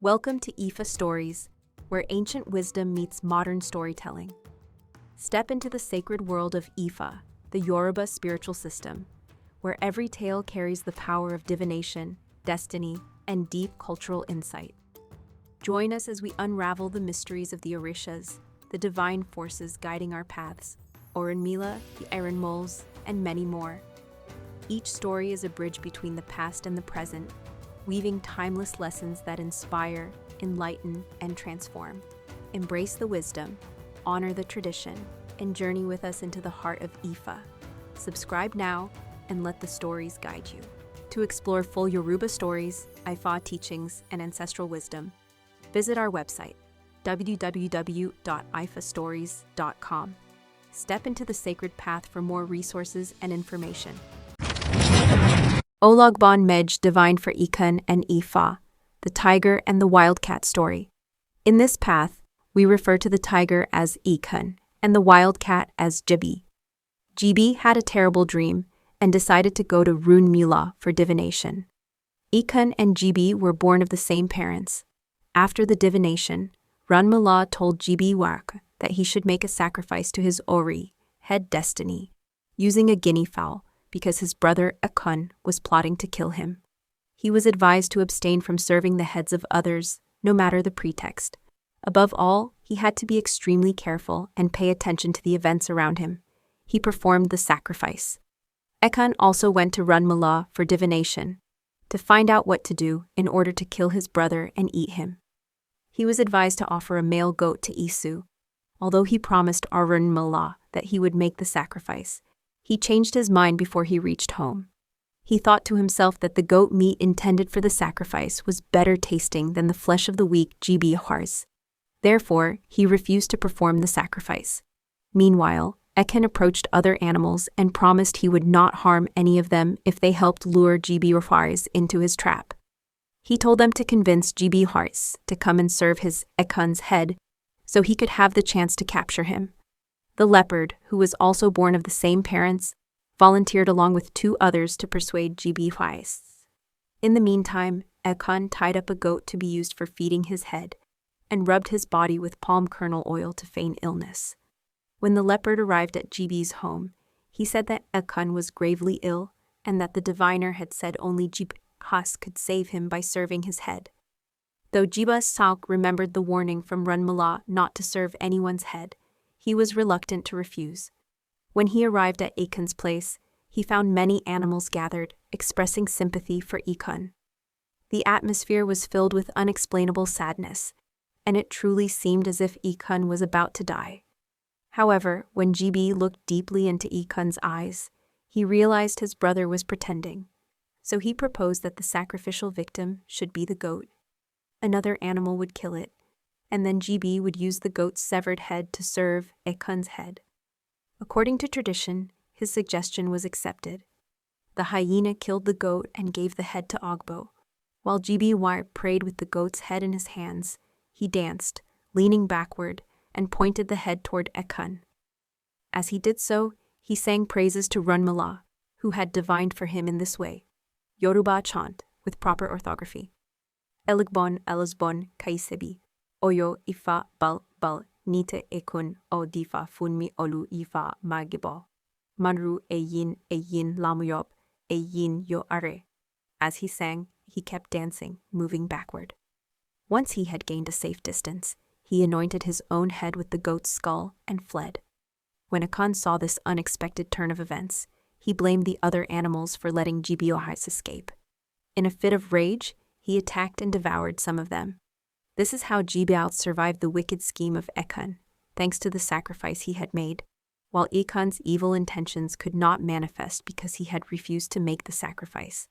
Welcome to IFAStories, where ancient wisdom meets modern storytelling. Step into the sacred world of IFA, the Yoruba spiritual system, where every tale carries the power of divination, destiny, and deep cultural insight. Join us as we unravel the mysteries of the Orishas, the divine forces guiding our paths, ORÚNMÌLÀ, the Erinmoles, and many more. Each story is a bridge between the past and the present, weaving timeless lessons that inspire, enlighten, and transform. Embrace the wisdom, honor the tradition, and journey with us into the heart of IFA. Subscribe now and let the stories guide you. To explore full Yoruba stories, IFAA teachings, and ancestral wisdom, visit our website, www.ifastories.com. Step into the sacred path for more resources and information. OLOGBÓN MÉJÌ divined for Èkùn and IFAA, the tiger and the wildcat story. In this path, we refer to the tiger as Èkùn and the wildcat as Jibi. Jibi had a terrible dream and decided to go to ÒRÚNMÌLÀ for divination. Èkùn and Jibi were born of the same parents. After the divination, ÖRÚNMÌLÀ told Jibi that he should make a sacrifice to his Ori, head destiny, using a guinea fowl, because his brother Èkùn was plotting to kill him. He was advised to abstain from serving the heads of others, no matter the pretext. Above all, he had to be extremely careful and pay attention to the events around him. He performed the sacrifice. Èkùn also went to ÖRÚNMÌLÀ for divination, to find out what to do in order to kill his brother and eat him. He was advised to offer a male goat to Isu. Although he promised ÖRÚNMÌLÀ that he would make the sacrifice, he changed his mind before he reached home. He thought to himself that the goat meat intended for the sacrifice was better tasting than the flesh of the weak Jibi. Therefore, he refused to perform the sacrifice. Meanwhile, Èkùn approached other animals and promised he would not harm any of them if they helped lure Jibi into his trap. He told them to convince Jibi to come and serve his Èkùn's head so he could have the chance to capture him. The leopard, who was also born of the same parents, volunteered along with two others to persuade Jibi. In the meantime, Èkùn tied up a goat to be used for feeding his head and rubbed his body with palm kernel oil to feign illness. When the leopard arrived at Jibi's home, he said that Èkùn was gravely ill and that the diviner had said only Jibi could save him by serving his head. Though Jibi remembered the warning from ÖRÚNMԻLÀ not to serve anyone's head, he was reluctant to refuse. When he arrived at Èkùn's place, he found many animals gathered, expressing sympathy for Èkùn. The atmosphere was filled with unexplainable sadness, and it truly seemed as if Èkùn was about to die. However, when Jibi looked deeply into Èkùn's eyes, he realized his brother was pretending. So he proposed that the sacrificial victim should be the goat. Another animal would kill it, and then Jibi would use the goat's severed head to serve Èkùn's head. According to tradition, his suggestion was accepted. The hyena killed the goat and gave the head to OGBޮ. While Jibi prayed with the goat's head in his hands, he danced, leaning backward, and pointed the head toward Èkùn. As he did so, he sang praises to ÖRÚNMԻLÀ, who had divined for him in this way. Yoruba chant, with proper orthography. OLOGBÓN MÉJÌ. Oyo ifa bal nite Èkùn o difa funmi olu ifa magebo. Manru eyin lamuyob eyin yo are. As he sang, he kept dancing, moving backward. Once he had gained a safe distance, he anointed his own head with the goat's skull and fled. When Èkùn saw this unexpected turn of events, he blamed the other animals for letting Jibi escape. In a fit of rage, he attacked and devoured some of them. This is how Jibi survived the wicked scheme of Èkùn, thanks to the sacrifice he had made, while Èkùn's evil intentions could not manifest because he had refused to make the sacrifice.